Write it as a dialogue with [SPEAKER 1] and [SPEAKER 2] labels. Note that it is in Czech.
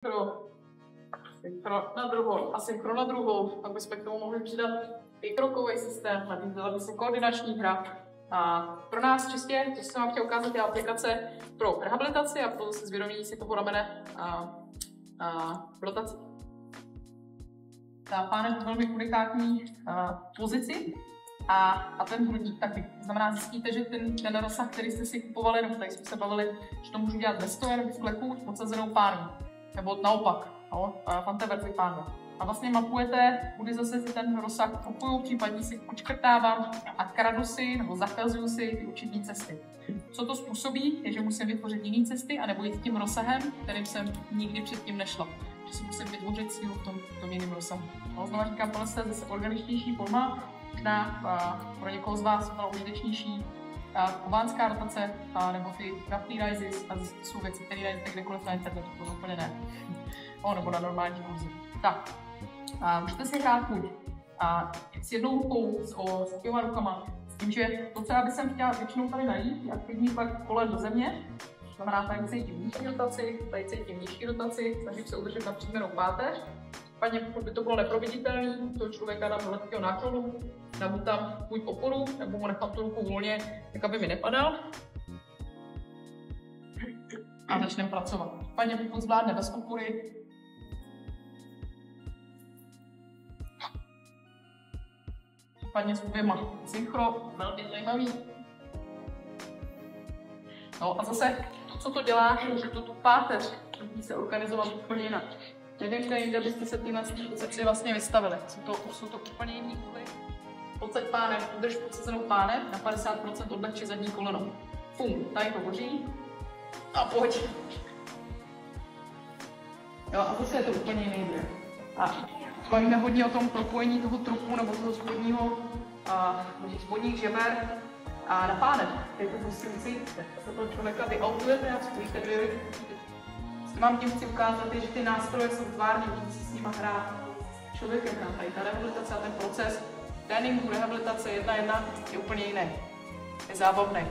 [SPEAKER 1] synchro na druhou a synchro na druhou, pak bychom k tomu mohli přidat i krokový systém, nabízela by se koordinační hra. A pro nás čistě, to jsem vám chtěl ukázat, je aplikace pro rehabilitaci a pro zvědomění si toho ramene v rotaci. Ta pánev je velmi unikátní pozici a ten hrudník taky. To znamená, zjistíte, že ten rozsah, který jste si kupovali, nebo tady jsme se bavili, že to můžu dělat bez stoje nebo v kleku s podsazenou pánví. Nebo naopak, fantaverzi pánve. A vlastně mapujete, kudy zase si ten rozsah kupuju, případně si odškrtávám a kradu si nebo zakazuju si ty určitý cesty. Co to způsobí, je, že musím vytvořit jiné cesty a nebo jít tím rozsahem, kterým jsem nikdy předtím nešla. Že si musím vytvořit sílu v tom jiném rozsahu. No, znovu říkám, tohle je zase organičtější forma, pro někoho z vás byla užitečnější kubánská rotace, nebo ty roughly rises, a jsou věci, které najdete kdekoliv na internetu, to úplně ne. Nebo na normální kurzi. Tak, můžete si hrát buď s jednou rukou, s těma rukama, s tím, že to, co já bych chtěla většinou tady najít, je aktivní pak kolem do země. To znamená, tady cítím nižší rotaci, tady cítím nižší rotaci, snažím se udržet na příměrnou páteř. Případně, pokud by to bylo neproveditelné, toho člověka dám do lehkého náklonu, dám mu tam buď oporu, nebo mu nechám tu ruku volně, tak aby mi nepadal. A začneme pracovat. Případně, pokud zvládne bez opory, případně s oběma. Synchro, velmi zajímavý. No a zase, co to dělá, že tu páteř musí se organizovat úplně jinak. Nevím, kde byste se tyhle pozici vlastně vystavili. Jsou to úplně jiný úhly. Podsaď pánev, udrž podsazenou pánev, na 50% odlehčí zadní koleno. Fum, tady to hoří. A pojď. Jo, a zase je to úplně jiný druh. A bavíme hodně o tom propojení toho trupu nebo toho spodních žeber a na pánev. Tady to musím cítit. Se toho člověka vyautujete a stojíte dvě ruky. Vám tím chci ukázat, že ty nástroje jsou tvární, můžete si s nimi hrát člověkem. Tady ta rehabilitace a ten proces tréninku, rehabilitace 1:1 je úplně jiný. Je zábavný.